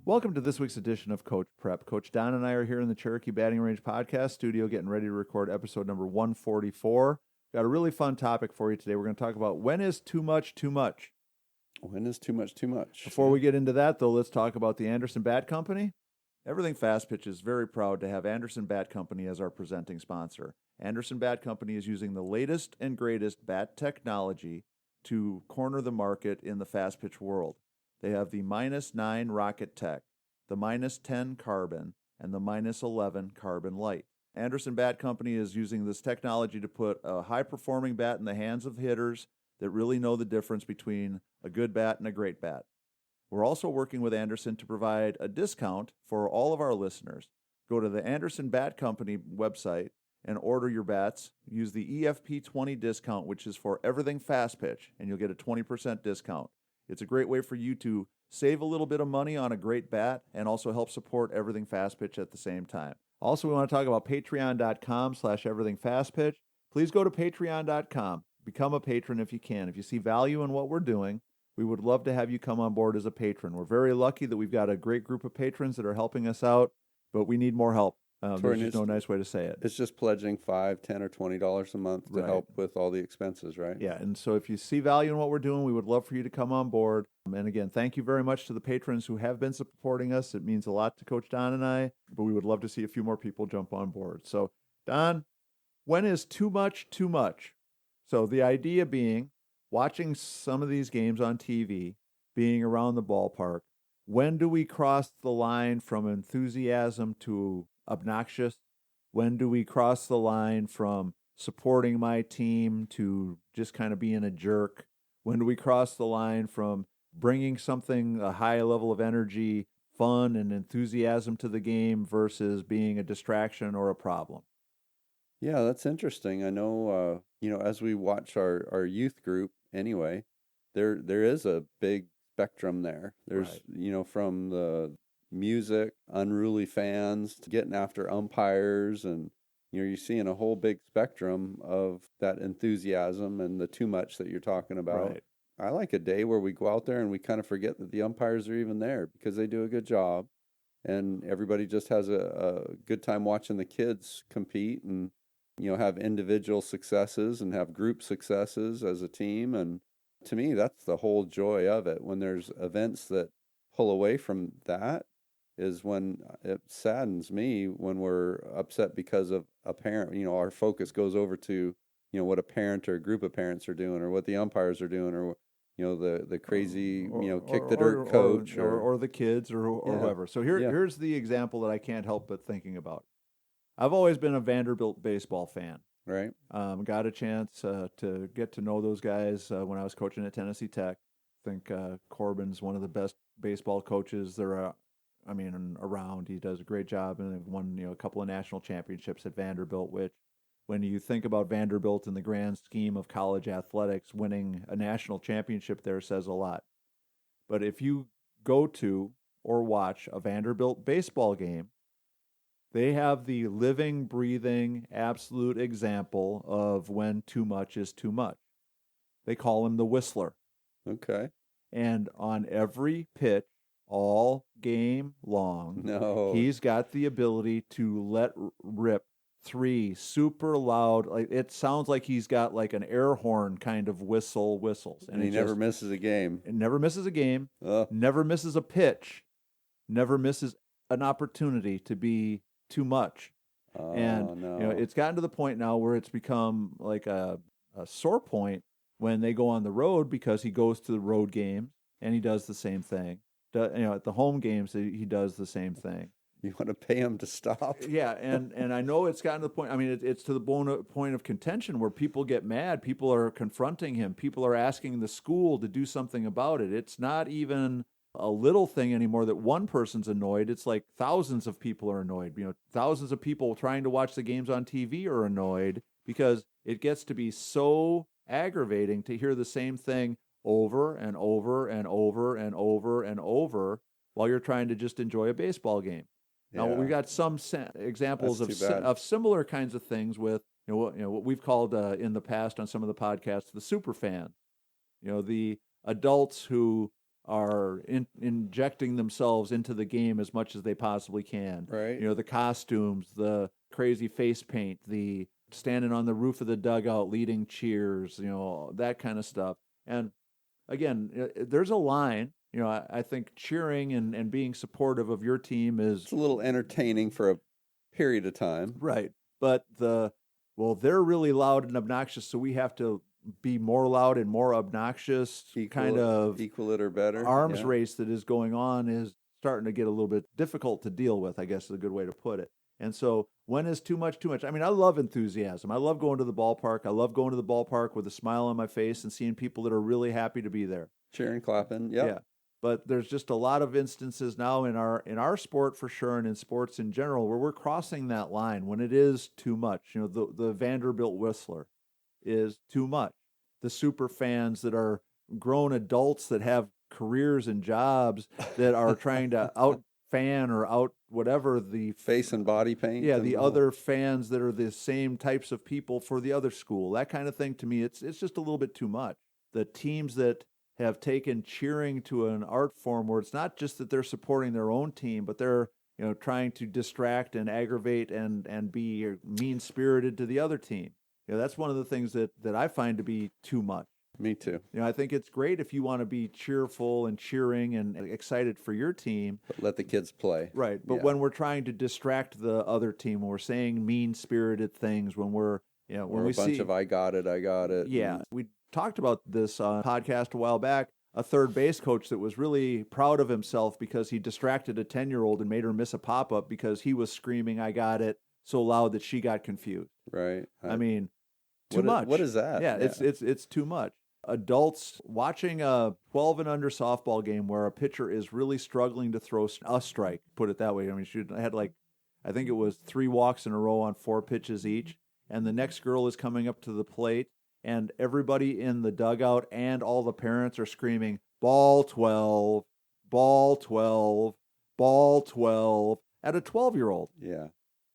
Welcome to this week's edition of Coach Prep. Coach Don and I are here in the Cherokee Batting Range podcast studio getting ready to record episode number 144. Got a really fun topic for you today. We're going to talk about when is too much too much? When is too much too much? Before we get into that, though, let's talk about the Anderson Bat Company. Everything Fast Pitch is very proud to have Anderson Bat Company as our presenting sponsor. Anderson Bat Company is using the latest and greatest bat technology to corner the market in the fast pitch world. They have the -9 Rocket Tech, the -10 Carbon, and the -11 Carbon Light. Anderson Bat Company is using this technology to put a high-performing bat in the hands of hitters that really know the difference between a good bat and a great bat. We're also working with Anderson to provide a discount for all of our listeners. Go to the Anderson Bat Company website and order your bats. Use the EFP20 discount, which is for everything fast pitch, and you'll get a 20% discount. It's a great way for you to save a little bit of money on a great bat and also help support everything fast pitch at the same time. Also, we want to talk about patreon.com/everythingfastpitch. Please go to patreon.com. Become a patron if you can. If you see value in what we're doing, we would love to have you come on board as a patron. We're very lucky that we've got a great group of patrons that are helping us out, but we need more help. There's just no nice way to say it. It's just pledging $5, $10, or $20 a month to help with all the expenses, right? Yeah, and so if you see value in what we're doing, we would love for you to come on board. And again, thank you very much to the patrons who have been supporting us. It means a lot to Coach Don and I, but we would love to see a few more people jump on board. So, Don, when is too much too much? So the idea being, watching some of these games on TV, being around the ballpark, when do we cross the line from enthusiasm to obnoxious? When do we cross the line from supporting my team to just kind of being a jerk? When do we cross the line from bringing something, a high level of energy, fun, and enthusiasm to the game versus being a distraction or a problem? Yeah, that's interesting. I know, as we watch our youth group anyway, there is a big spectrum there. There's, Right. From the music, unruly fans, to getting after umpires, and you're seeing a whole big spectrum of that enthusiasm and the too much that you're talking about. Right. I like a day where we go out there and we kind of forget that the umpires are even there because they do a good job, and everybody just has a good time watching the kids compete and have individual successes and have group successes as a team. And to me, that's the whole joy of it. When there's events that pull away from that, is when it saddens me when we're upset because of a parent. Our focus goes over to what a parent or a group of parents are doing, or what the umpires are doing, or the crazy kick the dirt coach, or the kids, or whoever. So here's the example that I can't help but thinking about. I've always been a Vanderbilt baseball fan. Right. Got a chance to get to know those guys when I was coaching at Tennessee Tech. I think Corbin's one of the best baseball coaches there are. Around. He does a great job, and they've won a couple of national championships at Vanderbilt. Which, when you think about Vanderbilt in the grand scheme of college athletics, winning a national championship there says a lot. But if you go to or watch a Vanderbilt baseball game, they have the living, breathing, absolute example of when too much is too much. They call him the Whistler. Okay. And on every pitch, all game long, he's got the ability to let rip 3 super loud, like it sounds like he's got like an air horn kind of whistles. And he never misses a game. Never misses a game, never misses a pitch, never misses an opportunity to be too much. It's gotten to the point now where it's become like a sore point when they go on the road, because he goes to the road games and he does the same thing. At the home games, he does the same thing. You want to pay him to stop? Yeah, and I know it's gotten to the point. It's to the point of contention where people get mad. People are confronting him. People are asking the school to do something about it. It's not even a little thing anymore that one person's annoyed. It's like thousands of people are annoyed. Thousands of people trying to watch the games on TV are annoyed because it gets to be so aggravating to hear the same thing over and over and over and over and over while you're trying to just enjoy a baseball game. Now, we've got some examples of similar kinds of things with what we've called in the past on some of the podcasts the super fans. The adults who are injecting themselves into the game as much as they possibly can. Right. You know, the costumes, the crazy face paint, the standing on the roof of the dugout leading cheers, you know, that kind of stuff. And again, there's a line. You know, I think cheering and being supportive of your team is It's a little entertaining for a period of time. right. But they're really loud and obnoxious, so we have to be more loud and more obnoxious. Kind of equal it or better. arms race that is going on is starting to get a little bit difficult to deal with, I guess is a good way to put it. And so when is too much, too much? I mean, I love enthusiasm. I love going to the ballpark. I love going to the ballpark with a smile on my face and seeing people that are really happy to be there. Cheering, clapping. Yep. Yeah. But there's just a lot of instances now in our sport for sure, and in sports in general, where we're crossing that line when it is too much. You know, the Vanderbilt Whistler is too much. The super fans that are grown adults that have careers and jobs that are trying to out fan or out whatever the face and body paint. Yeah, the other fans that are the same types of people for the other school. That kind of thing, to me, it's just a little bit too much. The teams that have taken cheering to an art form where it's not just that they're supporting their own team, but they're, you know, trying to distract and aggravate and be mean-spirited to the other team. You know, that's one of the things that I find to be too much. Me too. You know, I think it's great if you want to be cheerful and cheering and excited for your team. But let the kids play. Right. But when we're trying to distract the other team, when we're saying mean-spirited things, when we're, you know, when or we a bunch see, of I got it. Yeah. We talked about this podcast a while back, a third base coach that was really proud of himself because he distracted a 10-year-old and made her miss a pop-up because he was screaming, I got it, so loud that she got confused. Right. I mean, too much. What is that? Yeah, it's too much. Adults watching a 12 and under softball game where a pitcher is really struggling to throw a strike, put it that way. I mean, she had I think it was 3 walks in a row on 4 pitches each, and the next girl is coming up to the plate, and everybody in the dugout and all the parents are screaming, ball 12, ball 12, ball 12, at a 12-year-old. Yeah.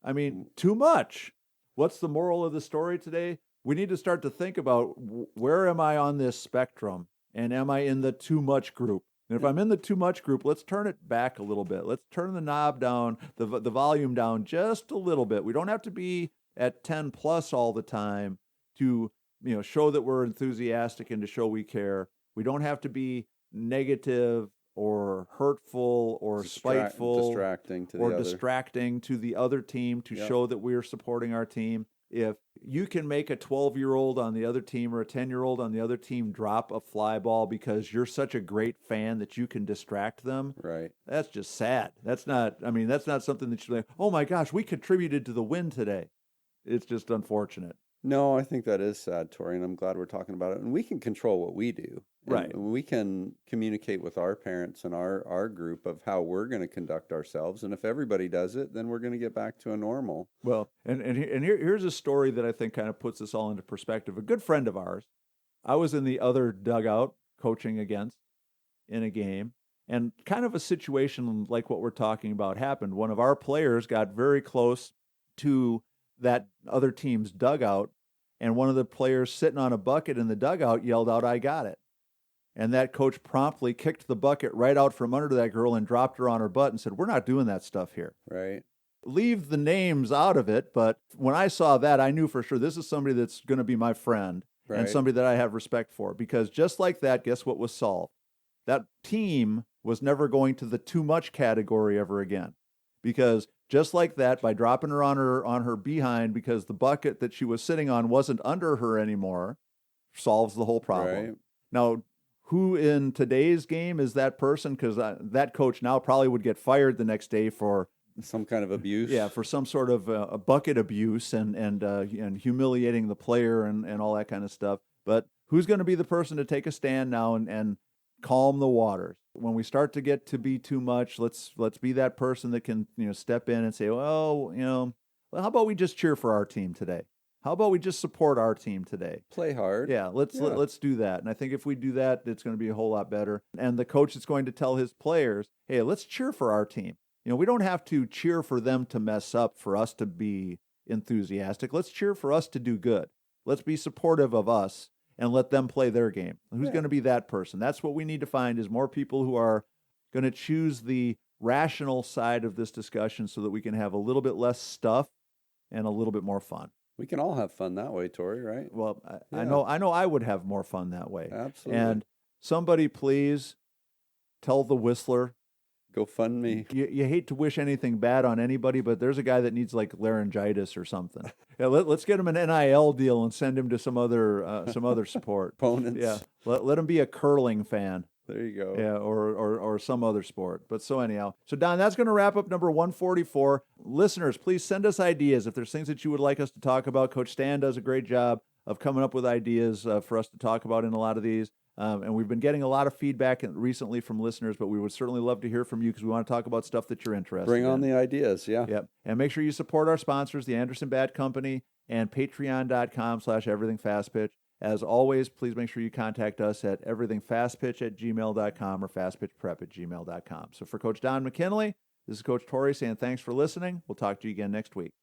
I mean, too much. What's the moral of the story today? We need to start to think about where am I on this spectrum, and am I in the too much group? And if I'm in the too much group, let's turn it back a little bit. Let's turn the knob down, the volume down just a little bit. We don't have to be at 10 plus all the time to, you know, show that we're enthusiastic and to show we care. We don't have to be negative or hurtful or spiteful, distracting to the other team to show that we're supporting our team. If you can make a 12-year-old on the other team or a 10-year-old on the other team drop a fly ball because you're such a great fan that you can distract them, right? That's just sad. That's not something that you're like, oh my gosh, we contributed to the win today. It's just unfortunate. No, I think that is sad, Tori, and I'm glad we're talking about it. And we can control what we do. Right. And we can communicate with our parents and our group of how we're going to conduct ourselves. And if everybody does it, then we're going to get back to a normal. Well, and here's a story that I think kind of puts this all into perspective. A good friend of ours, I was in the other dugout coaching against in a game, and kind of a situation like what we're talking about happened. One of our players got very close to that other team's dugout, and one of the players sitting on a bucket in the dugout yelled out, I got it. And that coach promptly kicked the bucket right out from under that girl and dropped her on her butt and said, we're not doing that stuff here. Right. Leave the names out of it, but when I saw that, I knew for sure this is somebody that's going to be my friend and somebody that I have respect for, because just like that, guess what was solved? That team was never going to the too much category ever again, because just like that, by dropping her on her behind because the bucket that she was sitting on wasn't under her anymore, solves the whole problem. Right. Now, who in today's game is that person? Because that coach now probably would get fired the next day for some kind of abuse. Yeah, for some sort of a bucket abuse and humiliating the player and all that kind of stuff. But who's going to be the person to take a stand now and calm the waters? When we start to get to be too much, let's be that person that can, step in and say, well, how about we just cheer for our team today? How about we just support our team today? Play hard. Yeah, let's do that. And I think if we do that, it's going to be a whole lot better. And the coach is going to tell his players, hey, let's cheer for our team. We don't have to cheer for them to mess up for us to be enthusiastic. Let's cheer for us to do good. Let's be supportive of us. and let them play their game. Who's Yeah. going to be that person? That's what we need to find, is more people who are going to choose the rational side of this discussion so that we can have a little bit less stuff and a little bit more fun. We can all have fun that way, Tori, right? Well, I Yeah. know I would have more fun that way. Absolutely. And somebody please tell the Whistler. Go fund me. You hate to wish anything bad on anybody, but there's a guy that needs like laryngitis or something. Yeah, let's get him an NIL deal and send him to some other sport. Opponents. Yeah, let him be a curling fan. There you go. Yeah, or some other sport. But so anyhow, so Don, that's going to wrap up number 144. Listeners, please send us ideas if there's things that you would like us to talk about. Coach Stan does a great job of coming up with ideas for us to talk about in a lot of these. And we've been getting a lot of feedback recently from listeners, but we would certainly love to hear from you because we want to talk about stuff that you're interested in. Bring on the ideas, yeah. Yep. And make sure you support our sponsors, the Anderson Bat Company and patreon.com/everythingfastpitch. As always, please make sure you contact us at everythingfastpitch@gmail.com or fastpitchprep@gmail.com. So for Coach Don McKinley, this is Coach Torrey saying thanks for listening. We'll talk to you again next week.